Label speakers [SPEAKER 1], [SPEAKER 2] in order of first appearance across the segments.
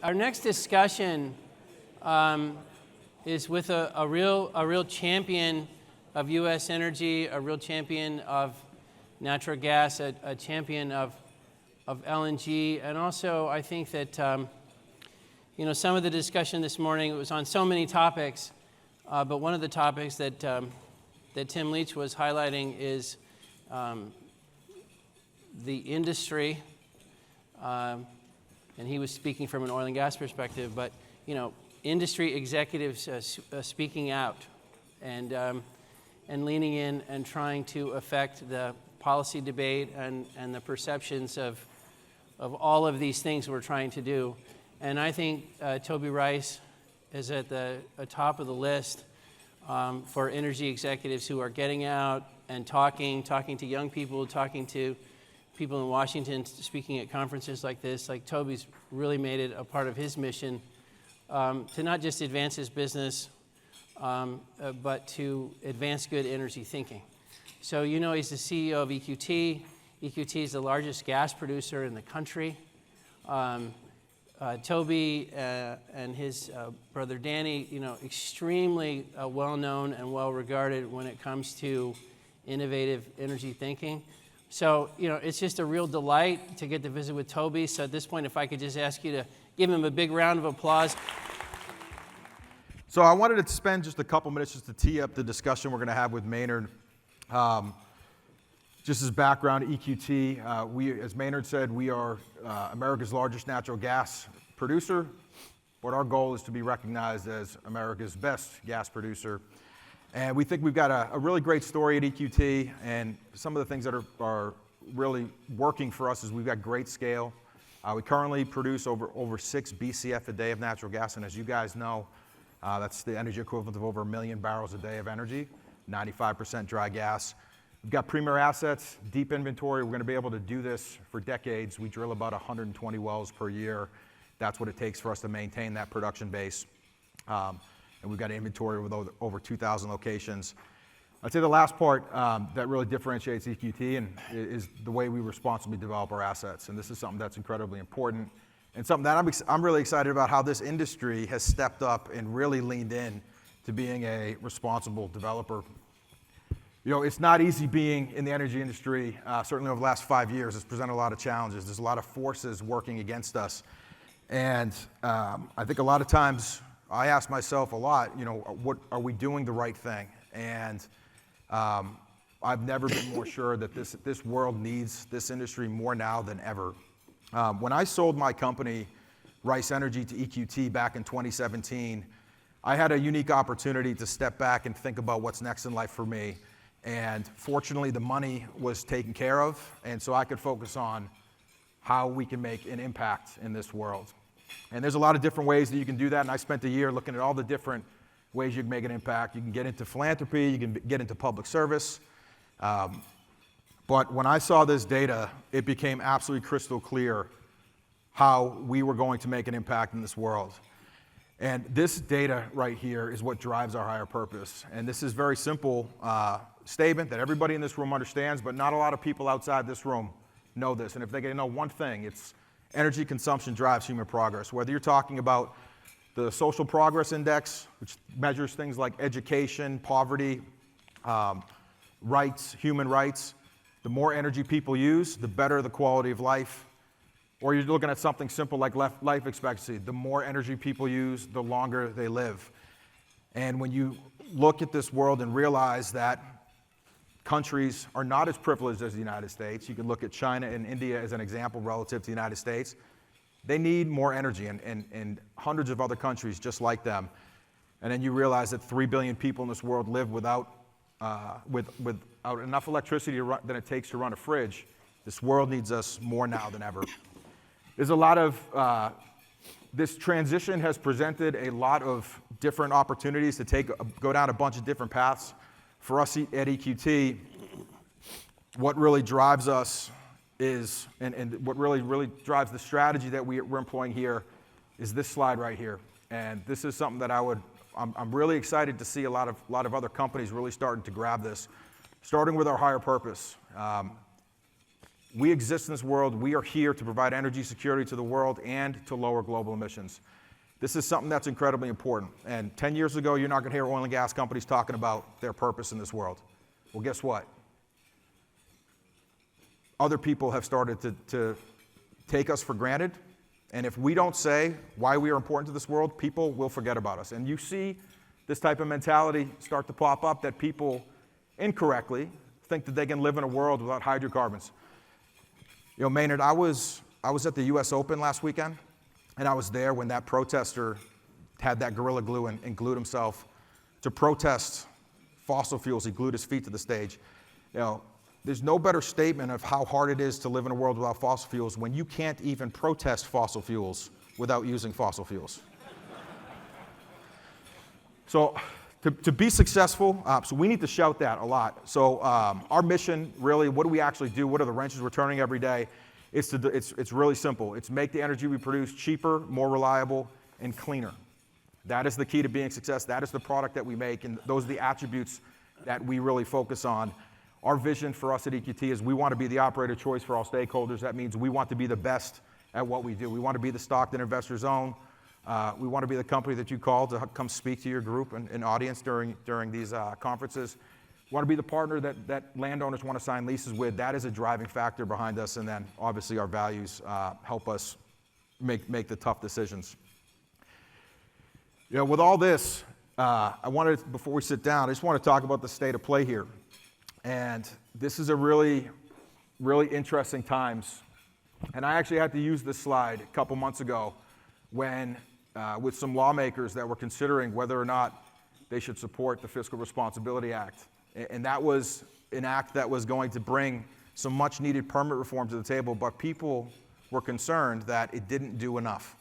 [SPEAKER 1] Our next discussion is with a real champion of U.S. energy, a real champion of natural gas, a champion of LNG, and also I think that some of the discussion this morning was on so many topics, but one of the topics that Tim Leach was highlighting is the industry, and he was speaking from an oil and gas perspective, but industry executives speaking out and leaning in and trying to affect the policy debate and the perceptions of all of these things we're trying to do. And I think Toby Rice is at the top of the list for energy executives who are getting out and talking to young people, talking to people in Washington, speaking at conferences like this. Like Toby's really made it a part of his mission to not just advance his business, but to advance good energy thinking. So he's the CEO of EQT. EQT is the largest gas producer in the country. Toby and his brother Danny, extremely well-known and well-regarded when it comes to innovative energy thinking. So, it's just a real delight to get to visit with Toby. So at this point, if I could just ask you to give him a big round of applause.
[SPEAKER 2] So I wanted to spend just a couple minutes just to tee up the discussion we're going to have with Maynard. Just as background, EQT, we, as Maynard said, we are America's largest natural gas producer, but our goal is to be recognized as America's best gas producer. And we think we've got a really great story at EQT, and some of the things that are really working for us is we've got great scale. We currently produce over 6 BCF a day of natural gas, and as you guys know, that's the energy equivalent of over 1 million barrels a day of energy, 95% dry gas. We've got premier assets, deep inventory. We're going to be able to do this for decades. We drill about 120 wells per year. That's what it takes for us to maintain that production base. And we've got inventory with over 2,000 locations. I'd say the last part that really differentiates EQT is the way we responsibly develop our assets. And this is something that's incredibly important and something that I'm really excited about, how this industry has stepped up and really leaned in to being a responsible developer. It's not easy being in the energy industry. Certainly over the last 5 years, it's presented a lot of challenges. There's a lot of forces working against us. And I think a lot of times I ask myself a lot, what are we doing the right thing? And I've never been more sure that this world needs this industry more now than ever. When I sold my company, Rice Energy, to EQT back in 2017, I had a unique opportunity to step back and think about what's next in life for me. And fortunately, the money was taken care of, and so I could focus on how we can make an impact in this world. And there's a lot of different ways that you can do that, and I spent a year looking at all the different ways you can make an impact. You can get into philanthropy, you can get into public service. But when I saw this data, it became absolutely crystal clear how we were going to make an impact in this world. And this data right here is what drives our higher purpose. And this is a very simple statement that everybody in this room understands, but not a lot of people outside this room know this. And if they can know one thing, it's energy consumption drives human progress. Whether you're talking about the Social Progress Index, which measures things like education, poverty, rights, human rights, the more energy people use, the better the quality of life. Or you're looking at something simple like life expectancy. The more energy people use, the longer they live. And when you look at this world and realize that countries are not as privileged as the United States, you can look at China and India as an example relative to the United States. They need more energy, and hundreds of other countries just like them. And then you realize that 3 billion people in this world live without enough electricity than it takes to run a fridge. This world needs us more now than ever. There's a lot of, this transition has presented a lot of different opportunities to go down a bunch of different paths. For us at EQT, what really drives us is, and what really drives the strategy that we're employing here is this slide right here. And this is something that I'm really excited to see a lot of other companies really starting to grab this, starting with our higher purpose. We exist in this world. We are here to provide energy security to the world and to lower global emissions. This is something that's incredibly important. And 10 years ago, you're not going to hear oil and gas companies talking about their purpose in this world. Well, guess what? Other people have started to take us for granted. And if we don't say why we are important to this world, people will forget about us. And you see this type of mentality start to pop up, that people incorrectly think that they can live in a world without hydrocarbons. You know, Maynard, I was at the US Open last weekend, and I was there when that protester had that Gorilla Glue and glued himself to protest fossil fuels. He glued his feet to the stage. You know, there's no better statement of how hard it is to live in a world without fossil fuels when you can't even protest fossil fuels without using fossil fuels. So to be successful, so we need to shout that a lot. So our mission, really, what do we actually do? What are the wrenches we're turning every day? It's really simple. It's make the energy we produce cheaper, more reliable, and cleaner. That is the key to being success. That is the product that we make, and those are the attributes that we really focus on. Our vision for us at EQT is we want to be the operator of choice for all stakeholders. That means we want to be the best at what we do. We want to be the stock that investors own. We want to be the company that you call to come speak to your group and audience during these conferences. We want to be the partner that landowners want to sign leases with. That is a driving factor behind us. And then obviously our values help us make the tough decisions. You know, with all this, I wanted, before we sit down, I just want to talk about the state of play here. And this is a really, really interesting times. And I actually had to use this slide a couple months ago when, with some lawmakers that were considering whether or not they should support the Fiscal Responsibility Act. And that was an act that was going to bring some much needed permit reform to the table, but people were concerned that it didn't do enough.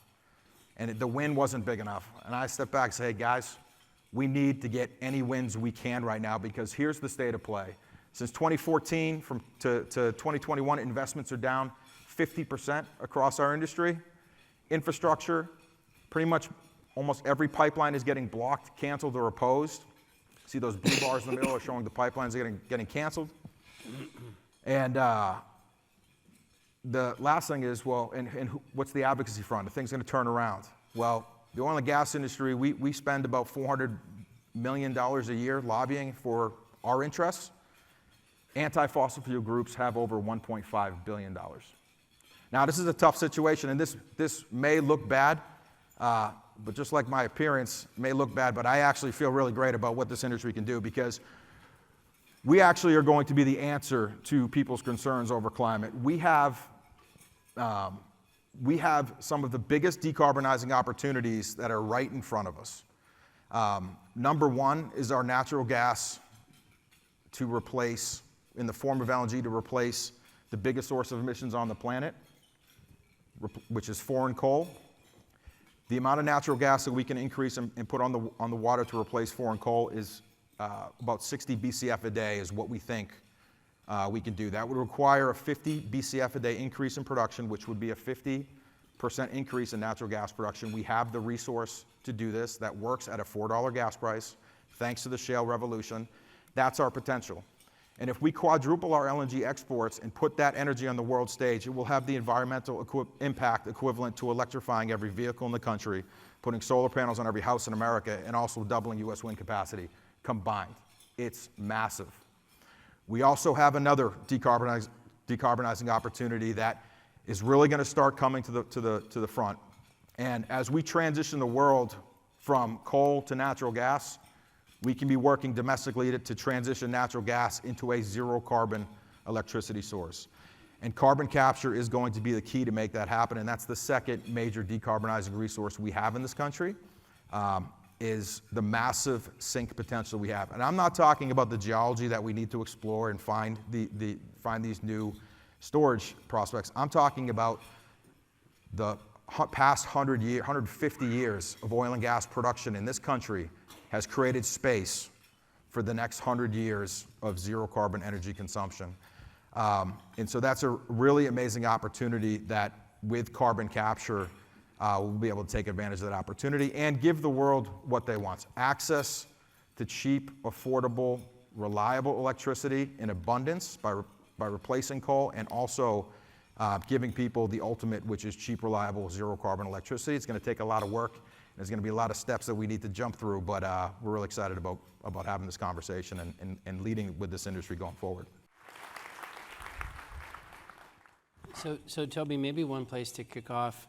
[SPEAKER 2] And the win wasn't big enough. And I stepped back and said, hey guys, we need to get any wins we can right now, because here's the state of play. Since 2014 to 2021, investments are down 50% across our industry. Infrastructure, pretty much almost every pipeline is getting blocked, canceled, or opposed. See those blue bars in the middle are showing the pipelines are getting canceled. And the last thing is, well, and what's the advocacy front? Are things going to turn around? Well, the oil and gas industry, we spend about $400 million a year lobbying for our interests. Anti-fossil fuel groups have over $1.5 billion. Now, this is a tough situation, and this may look bad, but just like my appearance may look bad, but I actually feel really great about what this industry can do, because we actually are going to be the answer to people's concerns over climate. We have some of the biggest decarbonizing opportunities that are right in front of us. Number one is our natural gas to replace, in the form of LNG, to replace the biggest source of emissions on the planet, which is foreign coal. The amount of natural gas that we can increase and put on the water to replace foreign coal is about 60 BCF a day is what we think we can do. That would require a 50 BCF a day increase in production, which would be a 50% increase in natural gas production. We have the resource to do this. That works at a $4 gas price, thanks to the shale revolution. That's our potential. And if we quadruple our LNG exports and put that energy on the world stage, it will have the environmental impact equivalent to electrifying every vehicle in the country, putting solar panels on every house in America, and also doubling U.S. wind capacity combined. It's massive. We also have another decarbonizing opportunity that is really going to start coming to the front. And as we transition the world from coal to natural gas, we can be working domestically to transition natural gas into a zero-carbon electricity source. And carbon capture is going to be the key to make that happen, and that's the second major decarbonizing resource we have in this country, is the massive sink potential we have. And I'm not talking about the geology that we need to explore and find these new storage prospects. I'm talking about the past 150 years of oil and gas production in this country has created space for the next 100 years of zero carbon energy consumption. And so that's a really amazing opportunity that with carbon capture, we'll be able to take advantage of that opportunity and give the world what they want. Access to cheap, affordable, reliable electricity in abundance by by replacing coal and also giving people the ultimate, which is cheap, reliable, zero carbon electricity. It's going to take a lot of work. There's going to be a lot of steps that we need to jump through, but we're really excited about having this conversation and leading with this industry going forward.
[SPEAKER 1] So Toby, maybe one place to kick off,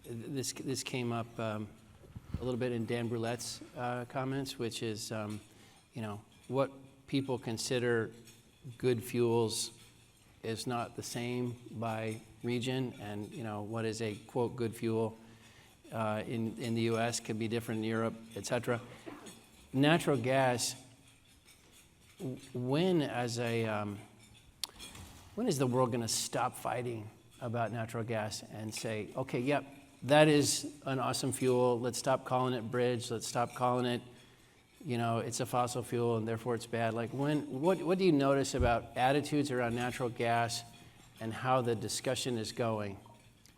[SPEAKER 1] this came up a little bit in Dan Broulette's comments, which is, what people consider good fuels is not the same by region, and what is a quote good fuel in the U.S. could be different in Europe, et cetera. Natural gas, when is the world going to stop fighting about natural gas and say, okay, yep, that is an awesome fuel. Let's stop calling it bridge. Let's stop calling it, it's a fossil fuel and therefore it's bad. Like what do you notice about attitudes around natural gas and how the discussion is going?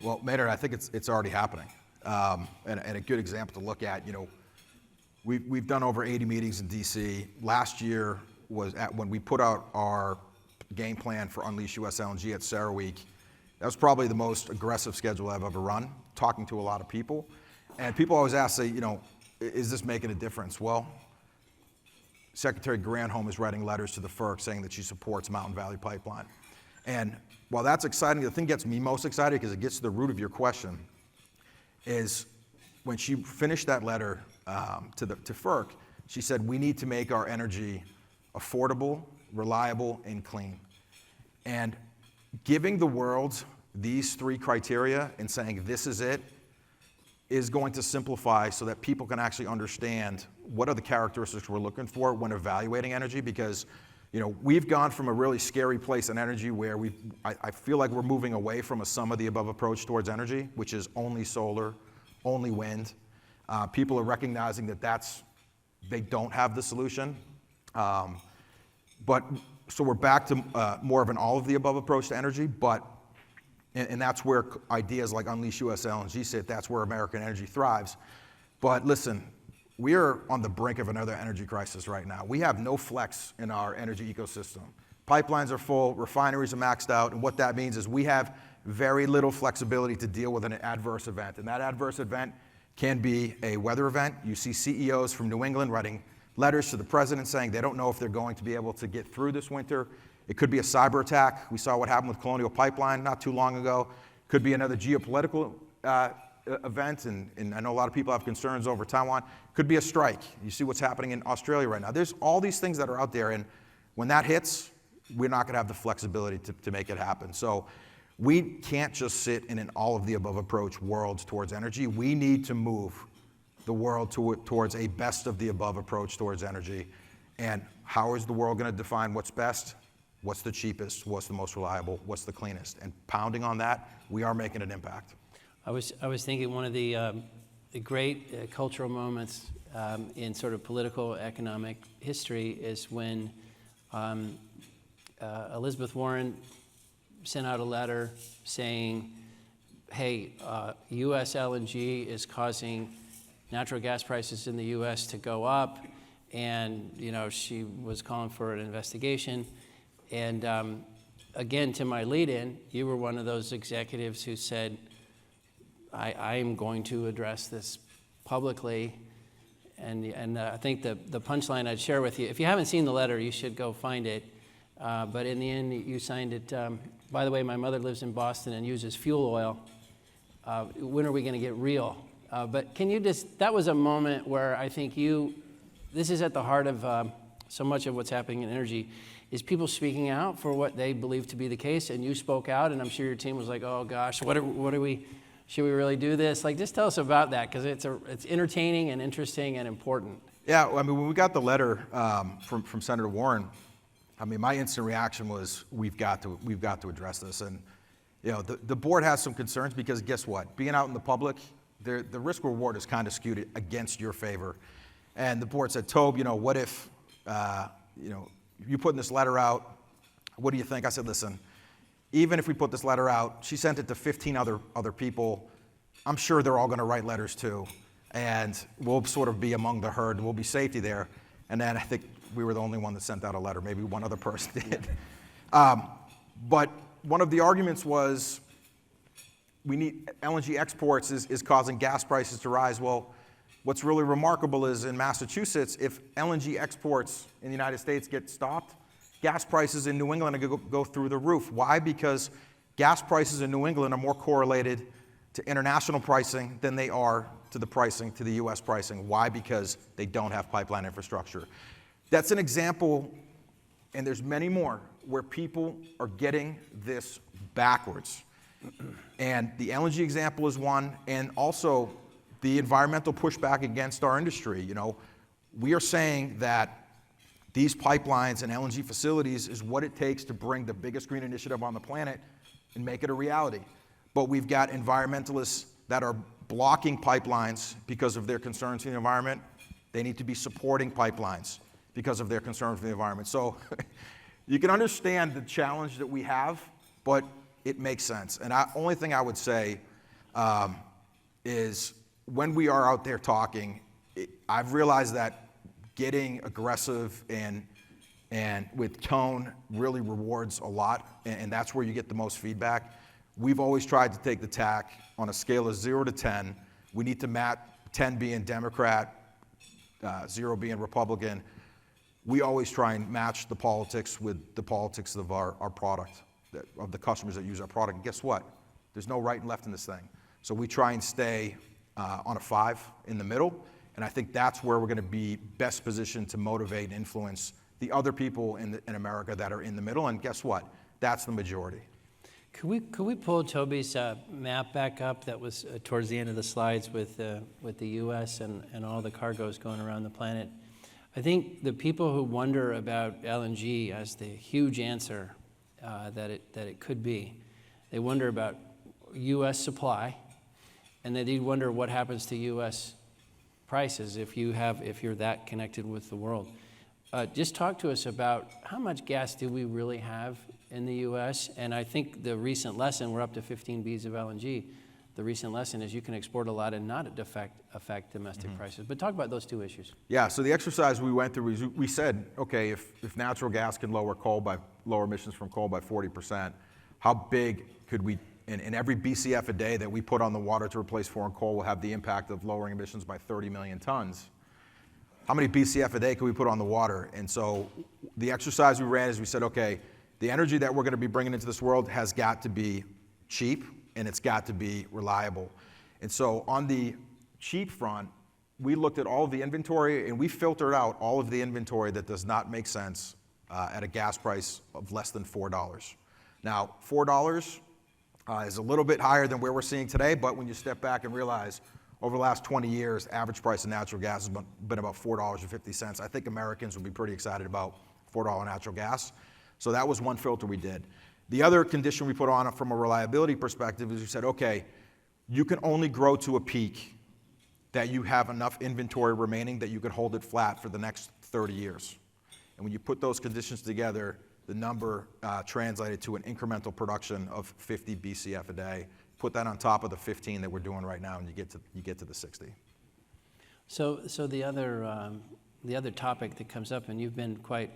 [SPEAKER 2] Well, Maynard, I think it's already happening. And a good example to look at, we've done over 80 meetings in DC. Last year was when we put out our game plan for Unleash US LNG at CERAWeek. That was probably the most aggressive schedule I've ever run, talking to a lot of people. And people always ask, is this making a difference? Well, Secretary Granholm is writing letters to the FERC saying that she supports Mountain Valley Pipeline. And while that's exciting, the thing that gets me most excited, because it gets to the root of your question, is when she finished that letter to FERC, she said, we need to make our energy affordable, reliable, and clean. And giving the world these three criteria and saying this is it is going to simplify so that people can actually understand what are the characteristics we're looking for when evaluating energy, because we've gone from a really scary place in energy where I feel like we're moving away from a sum of the above approach towards energy, which is only solar, only wind. People are recognizing that they don't have the solution. So we're back to more of an all of the above approach to energy, and that's where ideas like Unleash US LNG sit. That's where American energy thrives. But listen, we are on the brink of another energy crisis right now. We have no flex in our energy ecosystem. Pipelines are full, refineries are maxed out, and what that means is we have very little flexibility to deal with an adverse event. And that adverse event can be a weather event. You see CEOs from New England writing letters to the president saying they don't know if they're going to be able to get through this winter. It could be a cyber attack. We saw what happened with Colonial Pipeline not too long ago. Could be another geopolitical event, and I know a lot of people have concerns over Taiwan. Could be a strike. You see what's happening in Australia right now. There's all these things that are out there, and when that hits, we're not going to have the flexibility to make it happen. So we can't just sit in an all-of-the-above approach world towards energy. We need to move the world towards a best-of-the-above approach towards energy. And how is the world going to define what's best? What's the cheapest? What's the most reliable? What's the cleanest? And pounding on that, we are making an impact.
[SPEAKER 1] I was thinking one of the great cultural moments in sort of political economic history is when Elizabeth Warren sent out a letter saying, hey, U.S. LNG is causing natural gas prices in the U.S. to go up, and she was calling for an investigation. And again, to my lead-in, you were one of those executives who said, I am going to address this publicly. And I think the punchline I'd share with you, if you haven't seen the letter, you should go find it. But in the end, you signed it. By the way, my mother lives in Boston and uses fuel oil. When are we going to get real? But can you that was a moment where I think this is at the heart of so much of what's happening in energy, is people speaking out for what they believe to be the case, and you spoke out, and I'm sure your team was like, oh gosh, what are we, should we really do this? Like, just tell us about that, because it's entertaining and interesting and important.
[SPEAKER 2] Yeah, I mean, when we got the letter from Senator Warren, I mean, my instant reaction was, we've got to address this. And the board has some concerns, because guess what? Being out in the public, the risk reward is kind of skewed against your favor. And the board said, Toby, what if you putting this letter out, what do you think? I said, listen, even if we put this letter out, she sent it to 15 other people. I'm sure they're all going to write letters too, and we'll sort of be among the herd. We'll be safety there. And then I think we were the only one that sent out a letter. Maybe one other person did. But one of the arguments was we need LNG exports is causing gas prices to rise. Well, what's really remarkable is in Massachusetts, if LNG exports in the United States get stopped, gas prices in New England are going to go through the roof. Why? Because gas prices in New England are more correlated to international pricing than they are to the pricing, to the U.S. pricing. Why? Because they don't have pipeline infrastructure. That's an example, and there's many more, where people are getting this backwards. And the LNG example is one, and also the environmental pushback against our industry. You know, we are saying that these pipelines and LNG facilities is what it takes to bring the biggest green initiative on the planet and make it a reality. But we've got environmentalists that are blocking pipelines because of their concerns for the environment. They need to be supporting pipelines because of their concerns for the environment. So you can understand the challenge that we have, but it makes sense. And the only thing I would say is when we are out there talking, I've realized that getting aggressive and with tone really rewards a lot, and that's where you get the most feedback. We've always tried to take the tack on a scale of 0 to 10. We need to match 10 being Democrat, 0 being Republican. We always try and match the politics with the politics of our product, of the customers that use our product. And guess what? There's no right and left in this thing. So we try and stay on a 5 in the middle, and I think that's where we're going to be best positioned to motivate and influence the other people in America that are in the middle. And guess what? That's the majority.
[SPEAKER 1] Could we pull Toby's map back up that was towards the end of the slides with the U.S. and all the cargoes going around the planet? I think the people who wonder about LNG as the huge answer that it could be, they wonder about U.S. supply, and they wonder what happens to U.S. prices if you're that connected with the world. Just talk to us about how much gas do we really have in the U.S. And I think the recent lesson, we're up to 15 Bs of LNG. The recent lesson is you can export a lot and not affect domestic prices. But talk about those two issues.
[SPEAKER 2] Yeah, so the exercise we went through is we said, okay, if natural gas can lower emissions from coal by 40%, how big could we, in every BCF a day that we put on the water to replace foreign coal will have the impact of lowering emissions by 30 million tons. How many BCF a day could we put on the water? And so the exercise we ran is we said, okay, the energy that we're going to be bringing into this world has got to be cheap, and it's got to be reliable. And so on the cheap front, we looked at all of the inventory, and we filtered out all of the inventory that does not make sense at a gas price of less than $4. Now, $4 is a little bit higher than where we're seeing today, but when you step back and realize over the last 20 years, average price of natural gas has been about $4.50. I think Americans would be pretty excited about $4 natural gas. So that was one filter we did. The other condition we put on it from a reliability perspective is we said, okay, you can only grow to a peak that you have enough inventory remaining that you could hold it flat for the next 30 years. And when you put those conditions together, the number translated to an incremental production of 50 BCF a day. Put that on top of the 15 that we're doing right now, and you get to the 60.
[SPEAKER 1] So the other topic that comes up, and you've been quite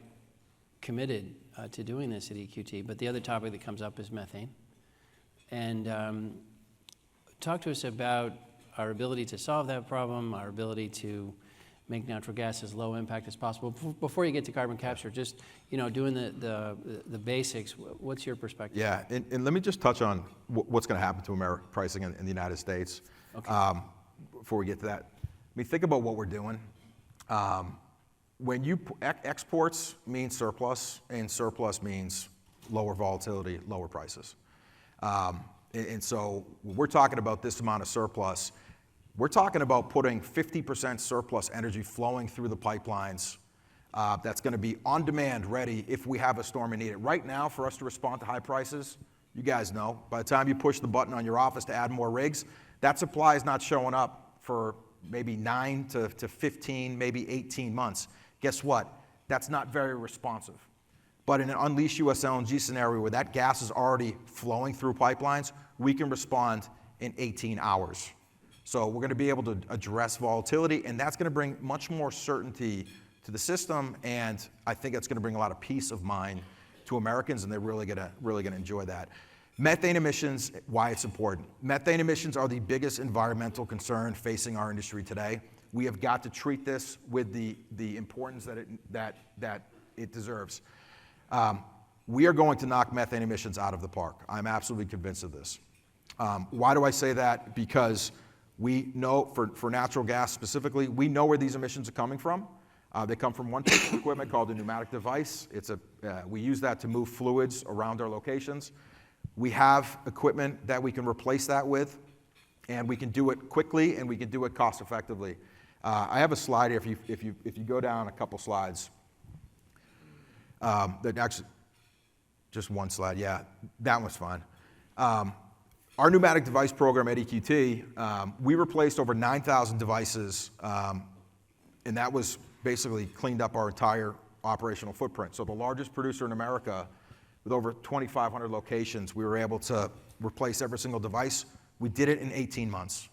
[SPEAKER 1] committed to doing this at EQT, but the other topic that comes up is methane. And talk to us about our ability to solve that problem, our ability to make natural gas as low impact as possible. Before you get to carbon capture, just doing the basics, what's your perspective?
[SPEAKER 2] Yeah, and let me just touch on what's going to happen to American pricing in the United States. Okay. Before we get to that. I mean, think about what we're doing. When you exports means surplus, and surplus means lower volatility, lower prices. And so when we're talking about this amount of surplus, we're talking about putting 50% surplus energy flowing through the pipelines that's going to be on demand, ready if we have a storm and need it. Right now, for us to respond to high prices, you guys know, by the time you push the button on your office to add more rigs, that supply is not showing up for maybe 9 to 15, maybe 18 months. Guess what? That's not very responsive. But in an Unleash US LNG scenario where that gas is already flowing through pipelines, we can respond in 18 hours. So we're going to be able to address volatility, and that's going to bring much more certainty to the system, and I think that's going to bring a lot of peace of mind to Americans, and they're really gonna enjoy that. Methane emissions, why it's important. Methane emissions are the biggest environmental concern facing our industry today. We have got to treat this with the importance that it deserves. We are going to knock methane emissions out of the park. I'm absolutely convinced of this. Why do I say that? Because we know, for natural gas specifically, we know where these emissions are coming from. They come from one piece of equipment called a pneumatic device. We use that to move fluids around our locations. We have equipment that we can replace that with, and we can do it quickly and we can do it cost effectively. I have a slide here. If you go down a couple slides, that actually, just one slide. Yeah, that one's fine. Our pneumatic device program at EQT, we replaced over 9,000 devices, and that was basically cleaned up our entire operational footprint. So the largest producer in America, with over 2,500 locations, we were able to replace every single device. We did it in 18 months.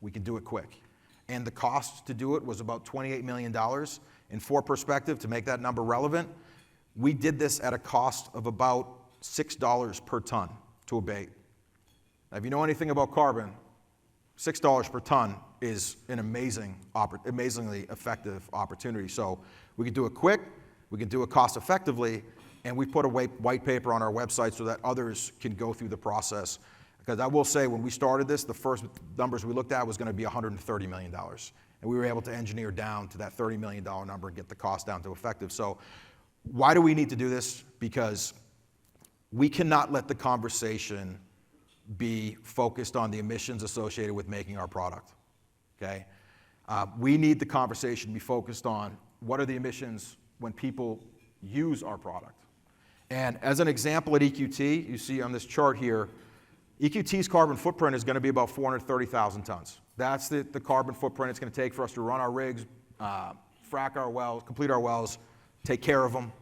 [SPEAKER 2] We can do it quick. And the cost to do it was about $28 million. And for perspective, to make that number relevant, we did this at a cost of about $6 per ton to abate. Now, if you know anything about carbon, $6 per ton is an amazingly effective opportunity. So we can do it quick, we can do it cost effectively, and we put a white paper on our website so that others can go through the process. Because I will say, when we started this, the first numbers we looked at was going to be $130 million. And we were able to engineer down to that $30 million number and get the cost down to effective. So why do we need to do this? Because we cannot let the conversation be focused on the emissions associated with making our product, okay? We need the conversation to be focused on what are the emissions when people use our product. And as an example at EQT, you see on this chart here, EQT's carbon footprint is going to be about 430,000 tons. That's the carbon footprint it's going to take for us to run our rigs, frack our wells, complete our wells, take care of them,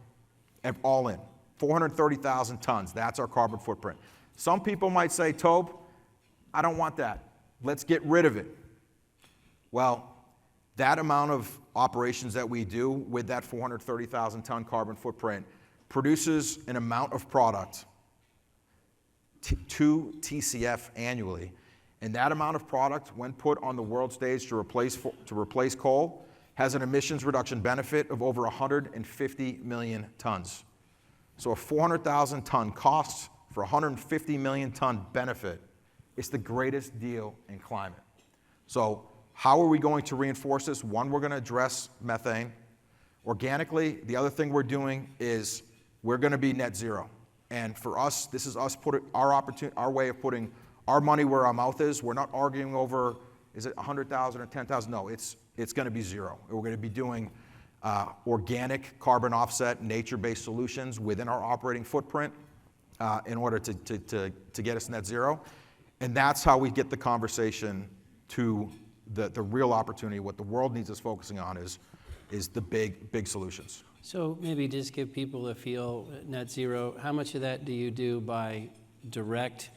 [SPEAKER 2] all in. 430,000 tons, that's our carbon footprint. Some people might say, Toby, I don't want that. Let's get rid of it. Well, that amount of operations that we do with that 430,000 ton carbon footprint produces an amount of product, 2 TCF annually. And that amount of product, when put on the world stage to replace coal, has an emissions reduction benefit of over 150 million tons. So a 400,000 ton cost for 150 million ton benefit. It's the greatest deal in climate. So how are we going to reinforce this? One, we're going to address methane organically. The other thing we're doing is we're going to be net zero. And for us, this is us putting our way of putting our money where our mouth is. We're not arguing over, is it 100,000 or 10,000? No, it's going to be zero. We're going to be doing organic carbon offset, nature-based solutions within our operating footprint in order to get us net zero. And that's how we get the conversation to the real opportunity. What the world needs us focusing on is the big solutions.
[SPEAKER 1] So maybe just give people a feel, net zero, how much of that do you do by direct,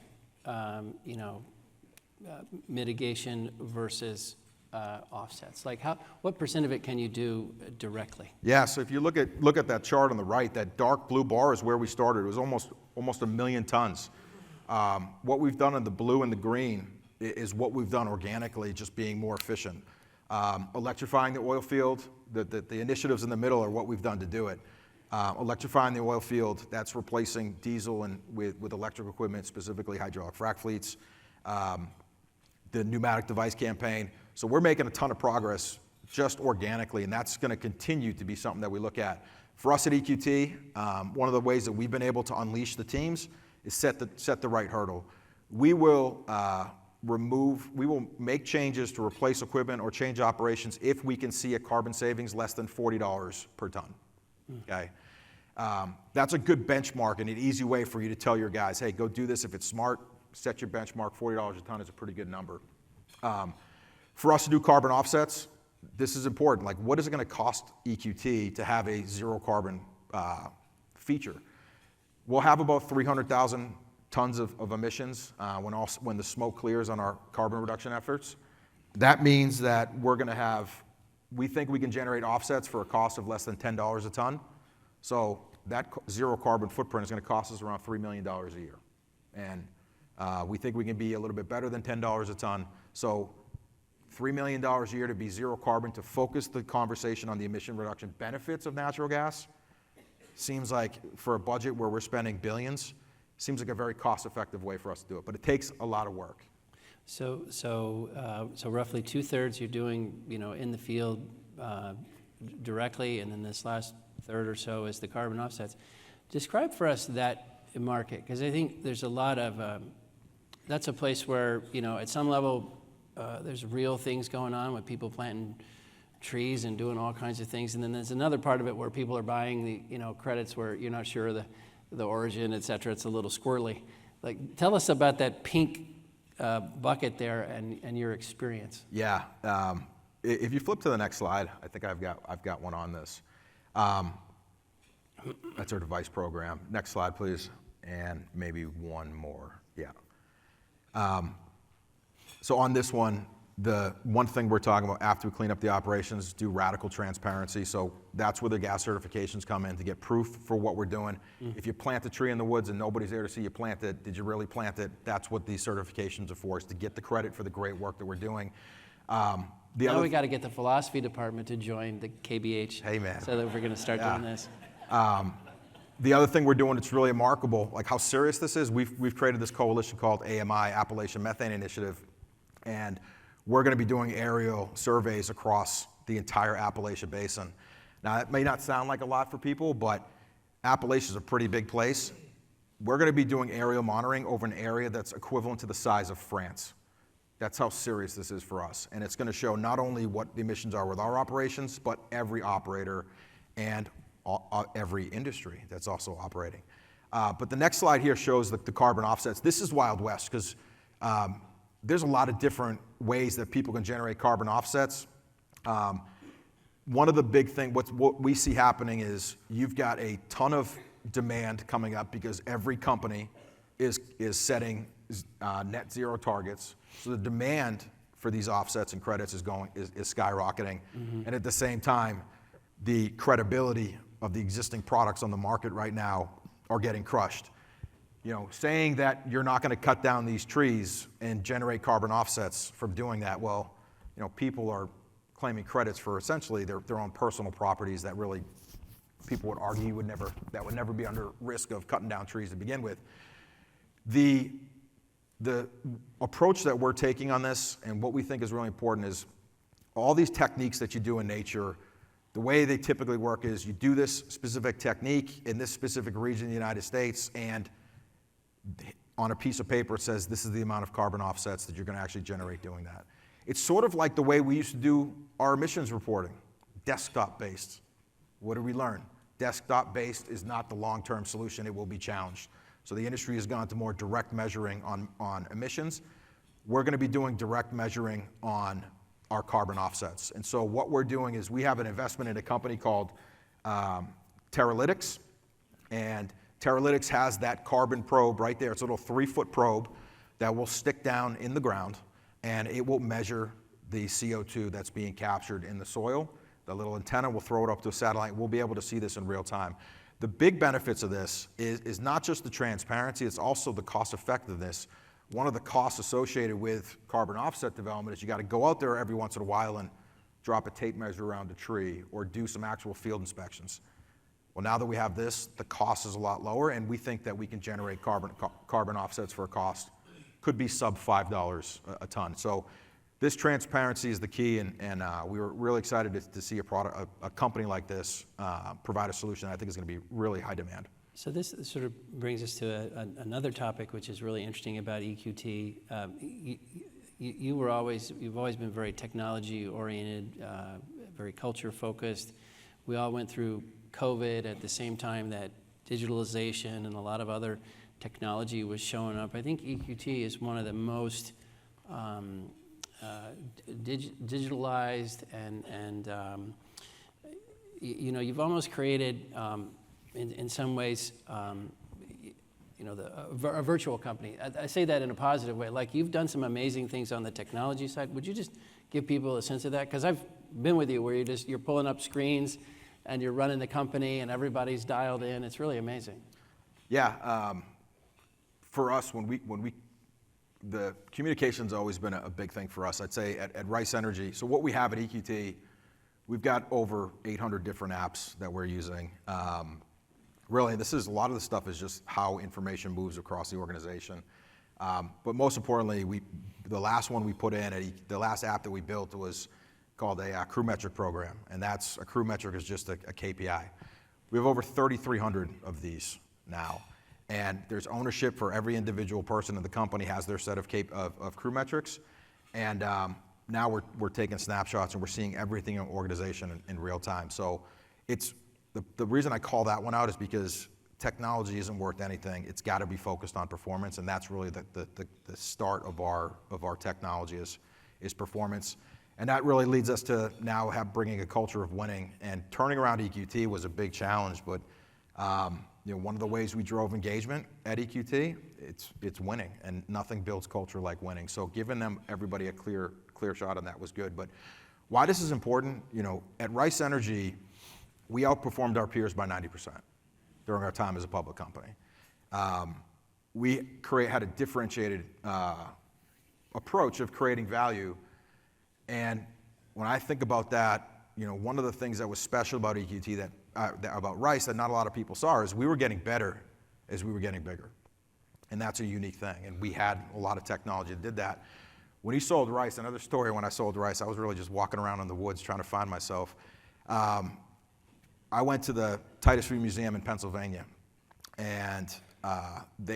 [SPEAKER 1] mitigation versus offsets? Like what percent of it can you do directly?
[SPEAKER 2] Yeah, so if you look at that chart on the right, that dark blue bar is where we started. It was almost 1 million tons. What we've done in the blue and the green is what we've done organically, just being more efficient. Electrifying the oil field, the initiatives in the middle are what we've done to do it. Electrifying the oil field, that's replacing diesel and with electric equipment, specifically hydraulic frac fleets. The pneumatic device campaign. So we're making a ton of progress just organically, and that's going to continue to be something that we look at. For us at EQT, one of the ways that we've been able to unleash the teams is set the right hurdle. We will make changes to replace equipment or change operations if we can see a carbon savings less than $40 per ton. Okay, that's a good benchmark and an easy way for you to tell your guys, hey, go do this if it's smart. Set your benchmark. $40 a ton is a pretty good number. For us to do carbon offsets, this is important. Like, what is it going to cost EQT to have a zero carbon feature? We'll have about 300,000 tons of emissions when the smoke clears on our carbon reduction efforts. That means that we think we can generate offsets for a cost of less than $10 a ton. So that zero carbon footprint is going to cost us around $3 million a year. And we think we can be a little bit better than $10 a ton. So $3 million a year to be zero carbon, to focus the conversation on the emission reduction benefits of natural gas, seems like, for a budget where we're spending billions, seems like a very cost-effective way for us to do it. But it takes a lot of work.
[SPEAKER 1] So roughly 2/3 you're doing, in the field directly, and then this last third or so is the carbon offsets. Describe for us that market, because I think there's a lot of, that's a place where, at some level, there's real things going on with people planting trees and doing all kinds of things. And then there's another part of it where people are buying the, credits where you're not sure of the origin, et cetera. It's a little squirrely. Like, tell us about that pink bucket there and your experience.
[SPEAKER 2] Yeah. If you flip to the next slide, I think I've got one on this. That's our device program. Next slide, please. And maybe one more. Yeah. So on this one, the one thing we're talking about after we clean up the operations, do radical transparency. So that's where the gas certifications come in, to get proof for what we're doing. If you plant a tree in the woods and nobody's there to see you plant it, did you really plant it? That's what these certifications are for, is to get the credit for the great work that we're doing.
[SPEAKER 1] Now we got to get the philosophy department to join the KBH.
[SPEAKER 2] Hey, man.
[SPEAKER 1] So that we're going to start doing this.
[SPEAKER 2] The other thing we're doing that's really remarkable, like how serious this is, we've created this coalition called AMI, Appalachian Methane Initiative, and we're going to be doing aerial surveys across the entire Appalachian Basin. Now, that may not sound like a lot for people, but Appalachia is a pretty big place. We're going to be doing aerial monitoring over an area that's equivalent to the size of France. That's how serious this is for us. And it's going to show not only what the emissions are with our operations, but every operator and every industry that's also operating. But the next slide here shows the carbon offsets. This is Wild West, because there's a lot of different ways that people can generate carbon offsets. One of the big things, what we see happening is you've got a ton of demand coming up because every company is setting net zero targets. So the demand for these offsets and credits is skyrocketing. Mm-hmm. And at the same time, the credibility of the existing products on the market right now are getting crushed. Saying that you're not going to cut down these trees and generate carbon offsets from doing that, well, people are claiming credits for essentially their own personal properties that really people would argue would never be under risk of cutting down trees to begin with. The approach that we're taking on this, and what we think is really important, is all these techniques that you do in nature. The way they typically work is you do this specific technique in this specific region of the United States, and on a piece of paper it says this is the amount of carbon offsets that you're going to actually generate doing that. It's sort of like the way we used to do our emissions reporting, desktop-based. What did we learn? Desktop-based is not the long-term solution. It will be challenged. So the industry has gone to more direct measuring on emissions. We're going to be doing direct measuring on our carbon offsets. And so what we're doing is we have an investment in a company called Teralytics, and Teralytics has that carbon probe right there. It's a little 3-foot probe that will stick down in the ground, and it will measure the CO2 that's being captured in the soil. The little antenna will throw it up to a satellite. We'll be able to see this in real time. The big benefits of this is not just the transparency, it's also the cost effectiveness. One of the costs associated with carbon offset development is you got to go out there every once in a while and drop a tape measure around a tree or do some actual field inspections. Well, now that we have this, the cost is a lot lower, and we think that we can generate carbon offsets for a cost could be sub $5 a ton. So this transparency is the key, and we were really excited to see a company like this provide a solution that I think is going to be really high demand.
[SPEAKER 1] So this sort of brings us to another topic which is really interesting about EQT. You've always been very technology oriented, very culture focused. We all went through COVID at the same time that digitalization and a lot of other technology was showing up. I think EQT is one of the most digitalized and you've almost created in some ways a virtual company. I say that in a positive way. Like, you've done some amazing things on the technology side. Would you just give people a sense of that? Because I've been with you where you're pulling up screens and you're running the company and everybody's dialed in. It's really amazing.
[SPEAKER 2] Yeah, for us, the communication's always been a big thing for us. I'd say at Rice Energy, so what we have at EQT, we've got over 800 different apps that we're using. Really, a lot of the stuff is just how information moves across the organization. But most importantly, the last one we put in, the last app that we built was called a crew metric program, and a crew metric is just a KPI. We have over 3,300 of these now, and there's ownership for every individual person in the company has their set of crew metrics, and now we're taking snapshots and we're seeing everything in the organization in real time. So it's the reason I call that one out is because technology isn't worth anything. It's got to be focused on performance, and that's really the start of our technology is performance. And that really leads us to now bringing a culture of winning. And turning around EQT was a big challenge, but one of the ways we drove engagement at EQT, it's winning, and nothing builds culture like winning. So giving everybody a clear shot on that was good. But why this is important, at Rice Energy, we outperformed our peers by 90% during our time as a public company. We had a differentiated approach of creating value. And when I think about that, one of the things that was special about EQT about Rice that not a lot of people saw is we were getting better as we were getting bigger. And that's a unique thing. And we had a lot of technology that did that. When he sold Rice, another story when I sold Rice, I was really just walking around in the woods trying to find myself. I went to the Titus Free Museum in Pennsylvania. And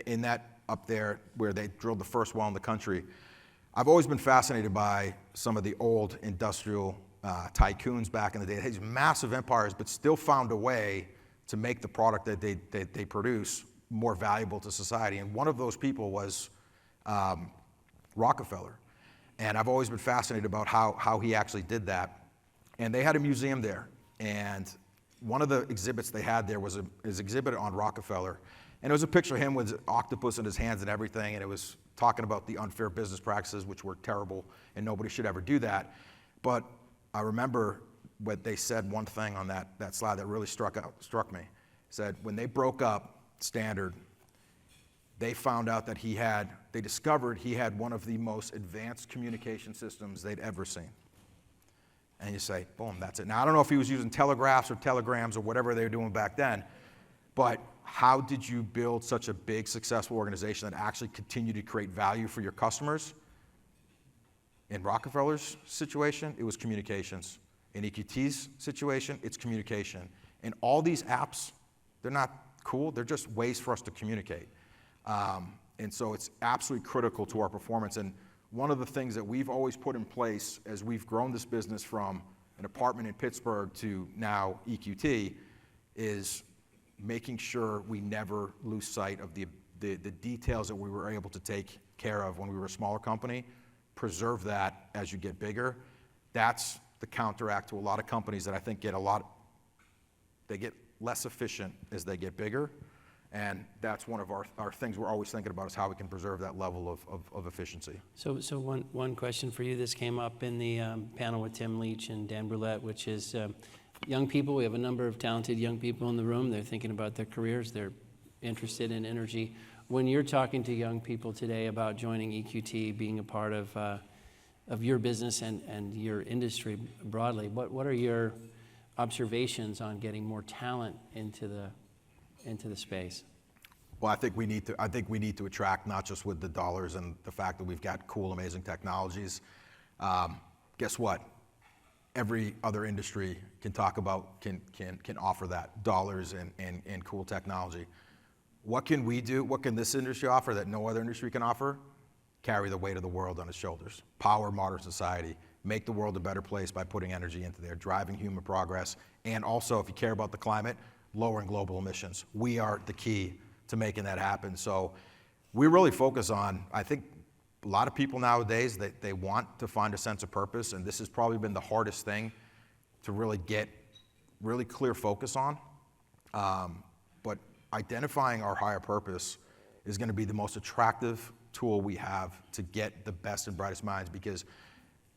[SPEAKER 2] in that up there where they drilled the first well in the country, I've always been fascinated by some of the old industrial tycoons back in the day. They had these massive empires, but still found a way to make the product that they produce more valuable to society. And one of those people was Rockefeller. And I've always been fascinated about how he actually did that. And they had a museum there. And one of the exhibits they had there was his exhibit on Rockefeller. And it was a picture of him with an octopus in his hands and everything. And it was talking about the unfair business practices, which were terrible, and nobody should ever do that. But I remember what they said, one thing on that slide that really struck me. Said when they broke up Standard, they found out that they discovered he had one of the most advanced communication systems they'd ever seen. And you say, boom, that's it. Now, I don't know if he was using telegraphs or telegrams or whatever they were doing back then, but how did you build such a big, successful organization that actually continued to create value for your customers? In Rockefeller's situation, it was communications. In EQT's situation, it's communication. And all these apps, they're not cool. They're just ways for us to communicate. And so it's absolutely critical to our performance. And one of the things that we've always put in place as we've grown this business from an apartment in Pittsburgh to now EQT is making sure we never lose sight of the details that we were able to take care of when we were a smaller company. Preserve that as you get bigger. That's the counteract to a lot of companies that I think they get less efficient as they get bigger. And that's one of our things we're always thinking about is how we can preserve that level of efficiency.
[SPEAKER 1] So one question for you. This came up in the panel with Tim Leach and Dan Brulette, which is young people. We have a number of talented young people in the room. They're thinking about their careers. They're interested in energy. When you're talking to young people today about joining EQT, being a part of your business and your industry broadly, what are your observations on getting more talent into the space?
[SPEAKER 2] Well, I think we need to attract not just with the dollars and the fact that we've got cool, amazing technologies. Guess what? Every other industry can offer that, dollars and cool technology. What can we do? What can this industry offer that no other industry can offer? Carry the weight of the world on its shoulders. Power modern society. Make the world a better place by putting energy into there, driving human progress, and also, if you care about the climate, lowering global emissions. We are the key to making that happen. So we really focus on, I think a lot of people nowadays, they want to find a sense of purpose, and this has probably been the hardest thing to really get really clear focus on. But identifying our higher purpose is going to be the most attractive tool we have to get the best and brightest minds, because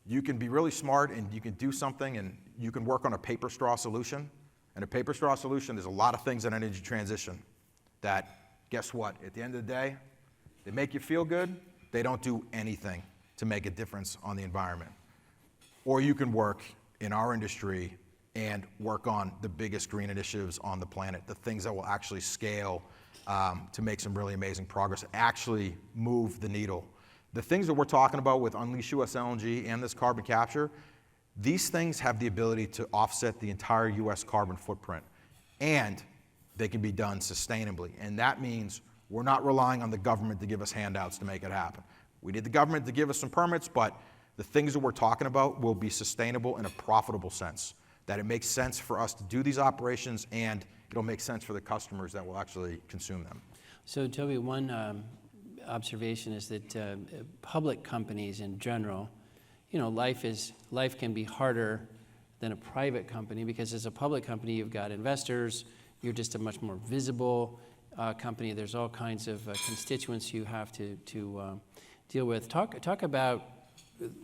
[SPEAKER 2] you can be really smart and you can do something and you can work on a paper straw solution, And a paper straw solution, there's a lot of things in energy transition that, guess what? At the end of the day, they make you feel good. They don't do anything to make a difference on the environment. Or you can work in our industry and work on the biggest green initiatives on the planet, the things that will actually scale to make some really amazing progress, actually move the needle. The things that we're talking about with Unleash US LNG and this carbon capture, these things have the ability to offset the entire US carbon footprint, and they can be done sustainably. And that means we're not relying on the government to give us handouts to make it happen. We need the government to give us some permits, but the things that we're talking about will be sustainable in a profitable sense, that it makes sense for us to do these operations, and it'll make sense for the customers that will actually consume them.
[SPEAKER 1] So Toby, one observation is that public companies in general, you know, life can be harder than a private company, because as a public company, you've got investors, you're just a much more visible company. There's all kinds of constituents you have to deal with. Talk about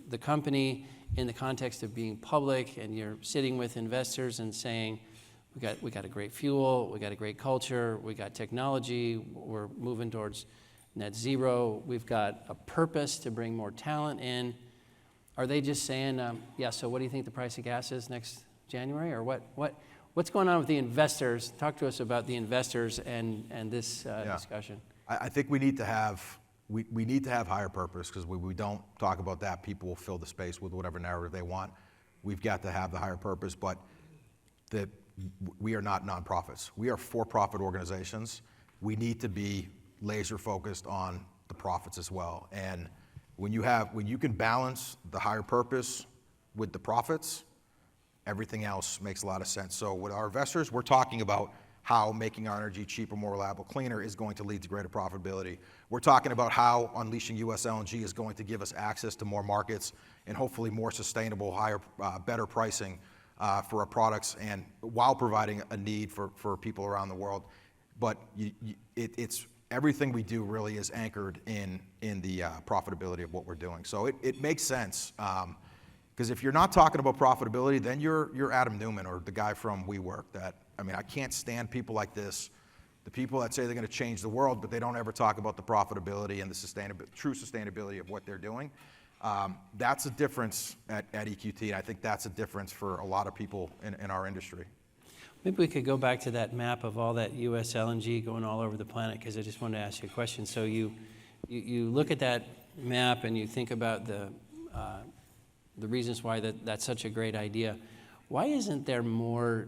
[SPEAKER 1] the company in the context of being public, and you're sitting with investors and saying, we got a great fuel, we got a great culture, we got technology, we're moving towards net zero, we've got a purpose to bring more talent in. Are they just saying, yeah, so what do you think the price of gas is next January? Or what's going on with the investors? Talk to us about the investors and this discussion.
[SPEAKER 2] I think we need to have higher purpose, because we don't talk about that, people will fill the space with whatever narrative they want. We've got to have the higher purpose, but we are not nonprofits. We are for-profit organizations. We need to be laser focused on the profits as well. And when you can balance the higher purpose with the profits, everything else makes a lot of sense. So with our investors, we're talking about how making our energy cheaper, more reliable, cleaner is going to lead to greater profitability. We're talking about how unleashing US LNG is going to give us access to more markets and hopefully more sustainable, higher, better pricing for our products, and while providing a need for people around the world. But it's everything we do really is anchored in the profitability of what we're doing. So it makes sense. Because if you're not talking about profitability, then you're Adam Newman or the guy from WeWork. I can't stand people like this, the people that say they're going to change the world, but they don't ever talk about the profitability and the true sustainability of what they're doing. That's a difference at EQT, and I think that's a difference for a lot of people in our industry.
[SPEAKER 1] Maybe we could go back to that map of all that US LNG going all over the planet, because I just wanted to ask you a question. So you look at that map and you think about the reasons why that's such a great idea. Why isn't there more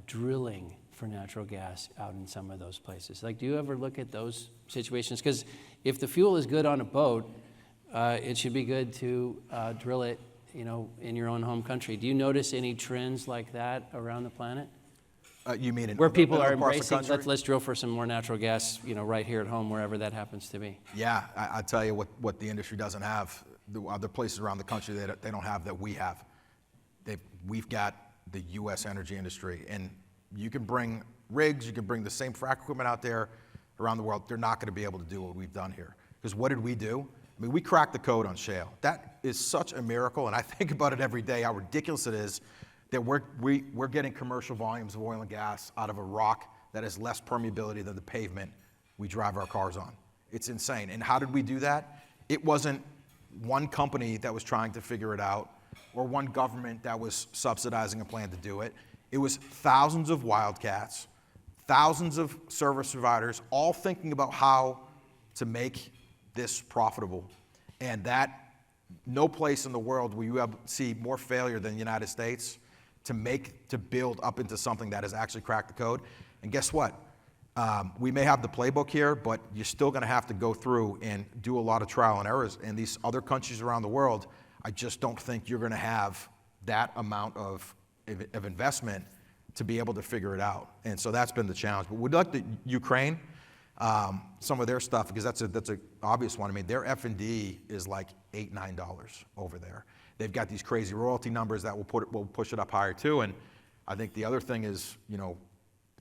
[SPEAKER 1] drilling for natural gas out in some of those places? Like, do you ever look at those situations? Because if the fuel is good on a boat, it should be good to drill it, in your own home country. Do you notice any trends like that around the planet?
[SPEAKER 2] You mean
[SPEAKER 1] where people are embracing, let's drill for some more natural gas, right here at home, wherever that happens to be?
[SPEAKER 2] Yeah, I tell you what the industry doesn't have. The other places around the country that they don't have that we have. We've got the U.S. energy industry, and you can bring rigs, you can bring the same frac equipment out there around the world. They're not going to be able to do what we've done here. Because what did we do? We cracked the code on shale. That is such a miracle, and I think about it every day, how ridiculous it is that we're getting commercial volumes of oil and gas out of a rock that has less permeability than the pavement we drive our cars on. It's insane. And how did we do that? It wasn't one company that was trying to figure it out, or one government that was subsidizing a plan to do it. It was thousands of wildcats, thousands of service providers, all thinking about how to make this profitable. And that, no place in the world will you see more failure than the United States to build up into something that has actually cracked the code. And guess what? We may have the playbook here, but you're still going to have to go through and do a lot of trial and errors. And these other countries around the world, I just don't think you're going to have that amount of investment to be able to figure it out. And so that's been the challenge. But we'd like the Ukraine, some of their stuff, because that's a obvious one. Their F&D is like $8, $9 over there. They've got these crazy royalty numbers that will push it up higher too. And I think the other thing is,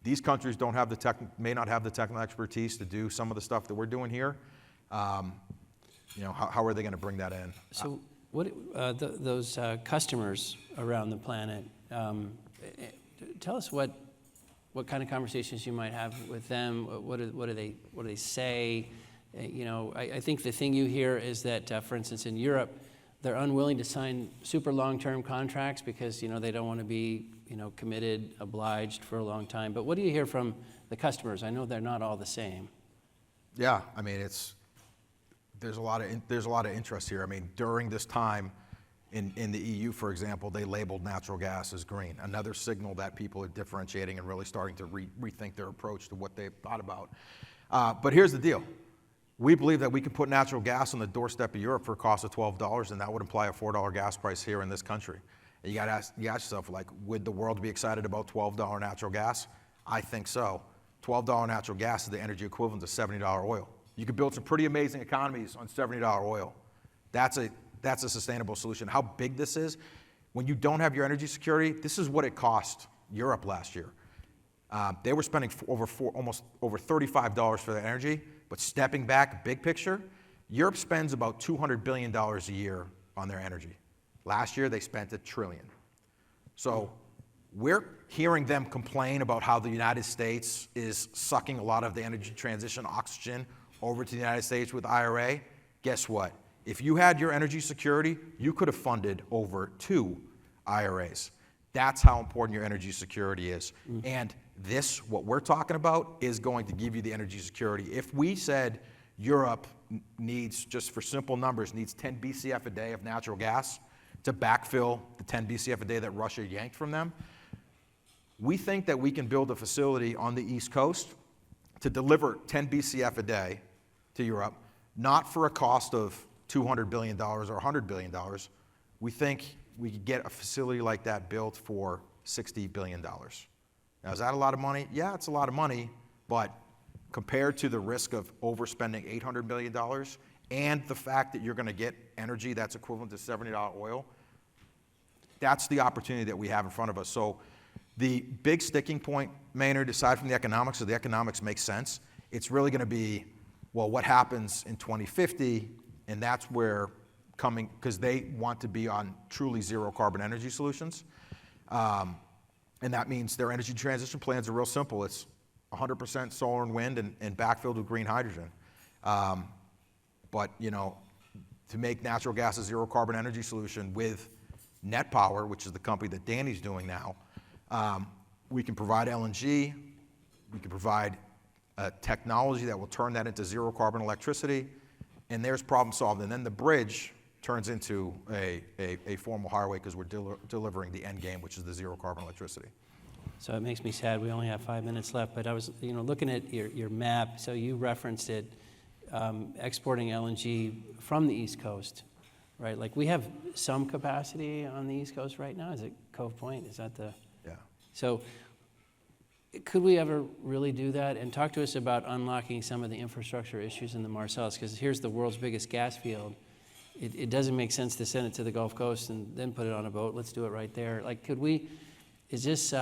[SPEAKER 2] these countries may not have the technical expertise to do some of the stuff that we're doing here. How are they going to bring that in?
[SPEAKER 1] So those customers around the planet, tell us what what kind of conversations you might have with them. What do they say? I think the thing you hear is that, for instance, in Europe, they're unwilling to sign super long-term contracts because, they don't want to be, committed, obliged for a long time. But what do you hear from the customers? I know they're not all the same.
[SPEAKER 2] Yeah, I mean, there's a lot of interest here. I mean, during this time in the EU, for example, they labeled natural gas as green. Another signal that people are differentiating and really starting to rethink their approach to what they've thought about. But here's the deal. We believe that we can put natural gas on the doorstep of Europe for a cost of $12, and that would imply a $4 gas price here in this country. And you got to ask yourself, like, would the world be excited about $12 natural gas? I think so. $12 natural gas is the energy equivalent to $70 oil. You could build some pretty amazing economies on $70 oil. That's a sustainable solution. How big this is, when you don't have your energy security, this is what it cost Europe last year. They were spending almost over $35 for their energy, but stepping back, big picture, Europe spends about $200 billion a year on their energy. Last year, they spent $1 trillion. So we're hearing them complain about how the United States is sucking a lot of the energy transition oxygen over to the United States with IRA. Guess what? If you had your energy security, you could have funded over 2 IRAs. That's how important your energy security is. And this, what we're talking about, is going to give you the energy security. If we said Europe needs, just for simple numbers, needs 10 BCF a day of natural gas to backfill the 10 BCF a day that Russia yanked from them, we think that we can build a facility on the East Coast to deliver 10 BCF a day to Europe, not for a cost of $200 billion or $100 billion. We think we could get a facility like that built for $60 billion. Now, is that a lot of money? Yeah, it's a lot of money, but compared to the risk of overspending $800 million and the fact that you're going to get energy that's equivalent to $70 oil, that's the opportunity that we have in front of us. So the big sticking point, Maynard, aside from the economics, so the economics make sense, it's really going to be, well, what happens in 2050, and that's where because they want to be on truly zero carbon energy solutions. And that means their energy transition plans are real simple. It's 100% solar and wind and backfilled with green hydrogen. But, to make natural gas a zero carbon energy solution with Net Power, which is the company that Danny's doing now, we can provide LNG, we can provide a technology that will turn that into zero carbon electricity, and there's problem solved. And then the bridge turns into a formal highway because we're delivering the end game, which is the zero carbon electricity.
[SPEAKER 1] So it makes me sad we only have 5 minutes left, but I was looking at your map, so you referenced it, exporting LNG from the East Coast, right? Like we have some capacity on the East Coast right now. Is it Cove Point? Is that the...
[SPEAKER 2] Yeah.
[SPEAKER 1] So could we ever really do that? And talk to us about unlocking some of the infrastructure issues in the Marcellus, because here's the world's biggest gas field. It doesn't make sense to send it to the Gulf Coast and then put it on a boat. Let's do it right there. Like, is this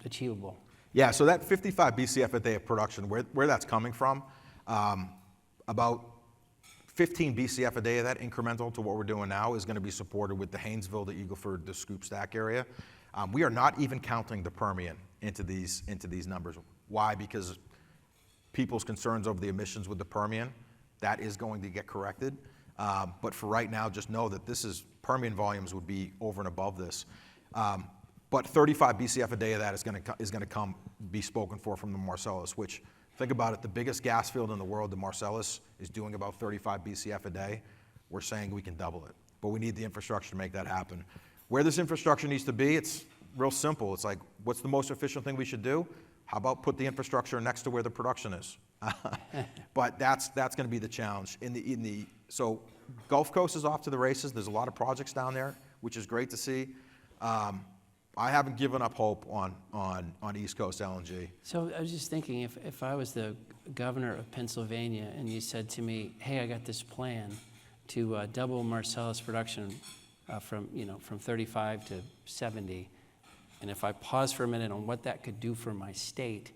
[SPEAKER 1] achievable?
[SPEAKER 2] Yeah, so that 55 BCF a day of production, where that's coming from, about 15 BCF a day of that incremental to what we're doing now is going to be supported with the Haynesville, the Eagle Ford, the Scoop Stack area. We are not even counting the Permian into these numbers. Why? Because people's concerns over the emissions with the Permian, that is going to get corrected. But for right now, just know that Permian volumes would be over and above this. But 35 BCF a day of that is going to be spoken for from the Marcellus, which, think about it, the biggest gas field in the world, the Marcellus, is doing about 35 BCF a day. We're saying we can double it, but we need the infrastructure to make that happen. Where this infrastructure needs to be, it's real simple. It's like, what's the most efficient thing we should do? How about put the infrastructure next to where the production is? But that's going to be the challenge. So Gulf Coast is off to the races. There's a lot of projects down there, which is great to see. I haven't given up hope on East Coast LNG.
[SPEAKER 1] So I was just thinking, if I was the governor of Pennsylvania and you said to me, hey, I got this plan to double Marcellus production from 35 to 70, and if I pause for a minute on what that could do for my state,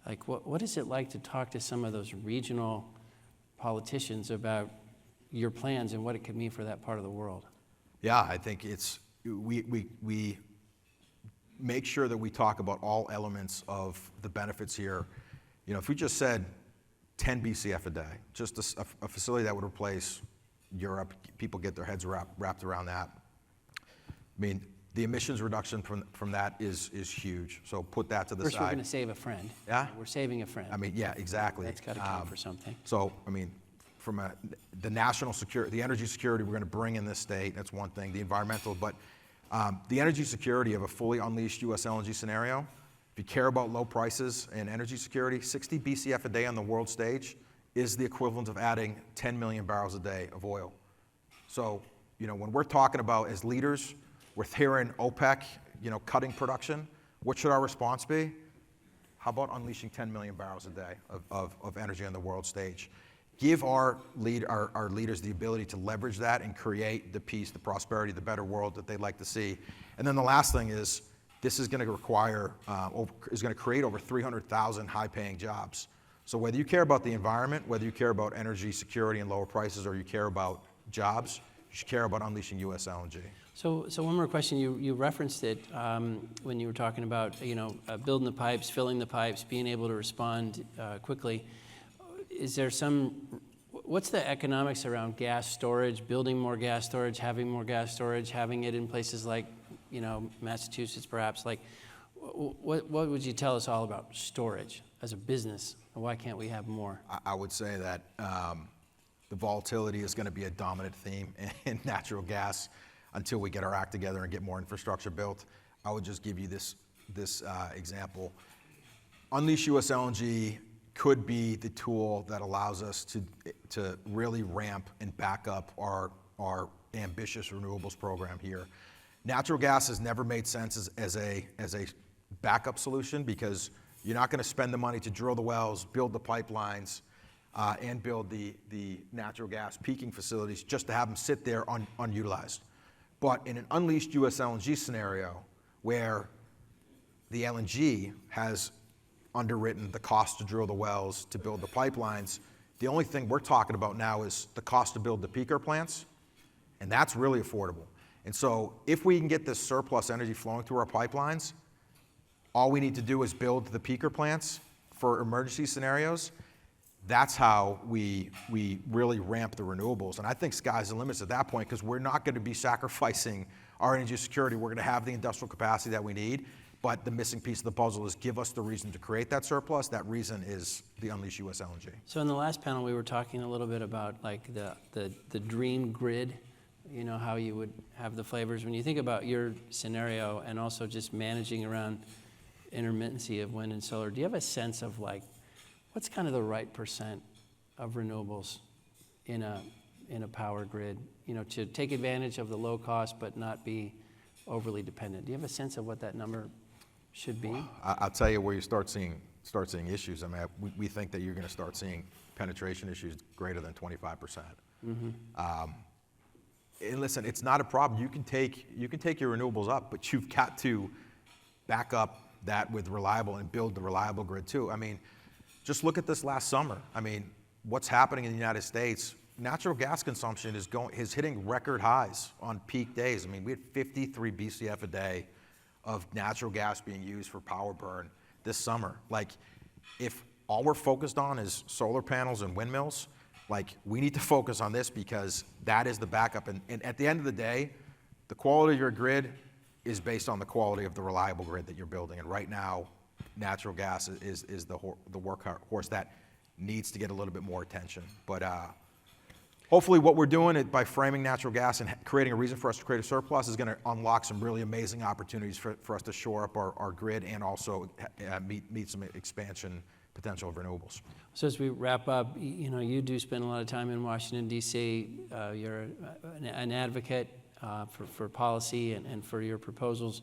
[SPEAKER 1] like what is it like to talk to some of those regional politicians about your plans and what it could mean for that part of the world?
[SPEAKER 2] Yeah, I think make sure that we talk about all elements of the benefits here. You know, if we just said 10 BCF a day, just a facility that would replace Europe, people get their heads wrapped around that. I mean, the emissions reduction from that is huge. So put that to the
[SPEAKER 1] First,
[SPEAKER 2] side.
[SPEAKER 1] we're going to save a friend.
[SPEAKER 2] Yeah?
[SPEAKER 1] We're saving a friend.
[SPEAKER 2] I mean, yeah, exactly.
[SPEAKER 1] That's got to count for something.
[SPEAKER 2] So, I mean, from the national security, the energy security we're going to bring in this state, that's one thing, the environmental, but the energy security of a fully unleashed U.S. LNG scenario, if you care about low prices and energy security, 60 BCF a day on the world stage is the equivalent of adding 10 million barrels a day of oil. So, you know, when we're talking about as leaders, we're hearing OPEC, you know, cutting production, what should our response be? How about unleashing 10 million barrels a day of energy on the world stage? Give our leaders the ability to leverage that and create the peace, the prosperity, the better world that they'd like to see. And then the last thing is, this is going to require, is going to create over 300,000 high-paying jobs. So whether you care about the environment, whether you care about energy security and lower prices, or you care about jobs, you should care about unleashing U.S. LNG.
[SPEAKER 1] So one more question. You referenced it when you were talking about, you know, building the pipes, filling the pipes, being able to respond quickly. Is there what's the economics around gas storage, building more gas storage, having it in places like, you know, Massachusetts perhaps? Like, what would you tell us all about storage as a business? And why can't we have more?
[SPEAKER 2] I would say that the volatility is going to be a dominant theme in natural gas until we get our act together and get more infrastructure built. I would just give you this example. Unleash US LNG could be the tool that allows us to really ramp and back up our ambitious renewables program here. Natural gas has never made sense as a backup solution, because you're not going to spend the money to drill the wells, build the pipelines, and build the natural gas peaking facilities just to have them sit there unutilized. But in an unleashed US LNG scenario, where the LNG has underwritten the cost to drill the wells, to build the pipelines, the only thing we're talking about now is the cost to build the peaker plants, and that's really affordable. And so if we can get this surplus energy flowing through our pipelines, all we need to do is build the peaker plants for emergency scenarios. That's how we really ramp the renewables. And I think sky's the limit at that point, because we're not going to be sacrificing our energy security. We're going to have the industrial capacity that we need, but the missing piece of the puzzle is give us the reason to create that surplus. That reason is the Unleash US LNG.
[SPEAKER 1] So in the last panel, we were talking a little bit about like the dream grid, you know, how you would have the flavors. When you think about your scenario and also just managing around intermittency of wind and solar, do you have a sense of like, what's kind of the right percent of renewables in a power grid, you know, to take advantage of the low cost but not be overly dependent? Do you have a sense of what that number should be?
[SPEAKER 2] I'll tell you where you start seeing issues. I mean, we think that you're going to start seeing penetration issues greater than 25%. Mm-hmm. And listen, it's not a problem. You can take your renewables up, but you've got to back up that with reliable and build the reliable grid too. I mean, just look at this last summer. I mean, what's happening in the United States? Natural gas consumption is hitting record highs on peak days. I mean, we had 53 BCF a day of natural gas being used for power burn this summer. Like, if all we're focused on is solar panels and windmills, like, we need to focus on this, because that is the backup. And at the end of the day, the quality of your grid is based on the quality of the reliable grid that you're building. And right now, natural gas is the workhorse that needs to get a little bit more attention. But hopefully what we're doing by framing natural gas and creating a reason for us to create a surplus is going to unlock some really amazing opportunities for us to shore up our grid and also meet some expansion potential of renewables.
[SPEAKER 1] So as we wrap up, you know, you do spend a lot of time in Washington, D.C. You're an advocate for policy and for your proposals.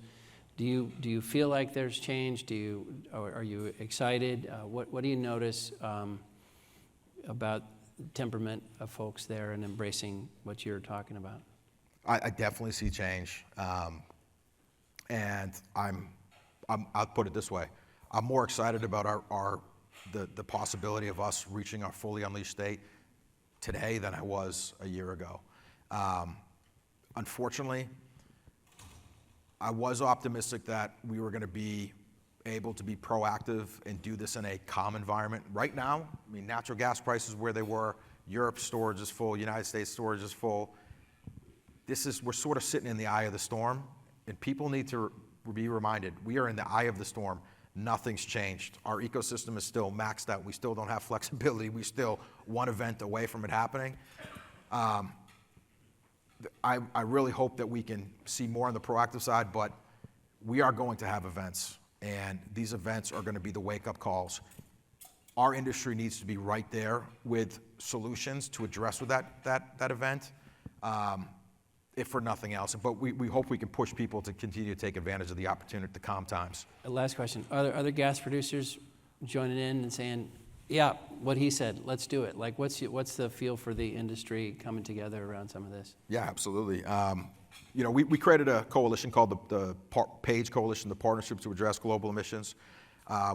[SPEAKER 1] Do you feel like there's change? Are you excited? What do you notice about the temperament of folks there and embracing what you're talking about?
[SPEAKER 2] I definitely see change, and I'll put it this way: I'm more excited about the possibility of us reaching our fully unleashed state today than I was a year ago. Unfortunately, I was optimistic that we were going to be able to be proactive and do this in a calm environment. Right now, I mean, natural gas prices where they were, Europe's storage is full, United States storage is full. We're sort of sitting in the eye of the storm, and people need to be reminded, we are in the eye of the storm. Nothing's changed. Our ecosystem is still maxed out. We still don't have flexibility. We still one event away from it happening. I really hope that we can see more on the proactive side, but we are going to have events, and these events are going to be the wake-up calls. Our industry needs to be right there with solutions to address with that event, if for nothing else. But we hope we can push people to continue to take advantage of the opportunity, the calm times.
[SPEAKER 1] Last question. Are there other gas producers joining in and saying, yeah, what he said, let's do it? Like, what's the feel for the industry coming together around some of this?
[SPEAKER 2] Yeah, absolutely. We created a coalition called the PAGE Coalition, the Partnership to Address Global Emissions.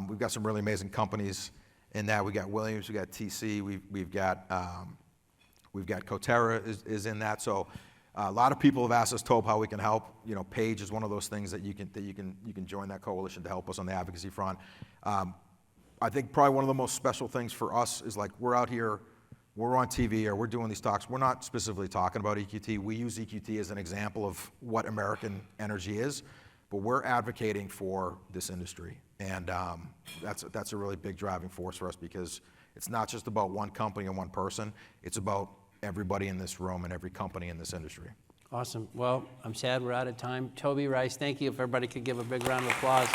[SPEAKER 2] We've got some really amazing companies in that. We got Williams, we got TC, we've got Coterra is in that. So a lot of people have asked us, Toby, how we can help. PAGE is one of those things that you can join that coalition to help us on the advocacy front. I think probably one of the most special things for us is, like, we're out here, we're on TV, or we're doing these talks. We're not specifically talking about EQT. We use EQT as an example of what American energy is, but we're advocating for this industry. And that's a really big driving force for us, because it's not just about one company and one person. It's about everybody in this room and every company in this industry.
[SPEAKER 1] Awesome. Well, I'm sad we're out of time. Toby, Rice, thank you. If everybody could give a big round of applause.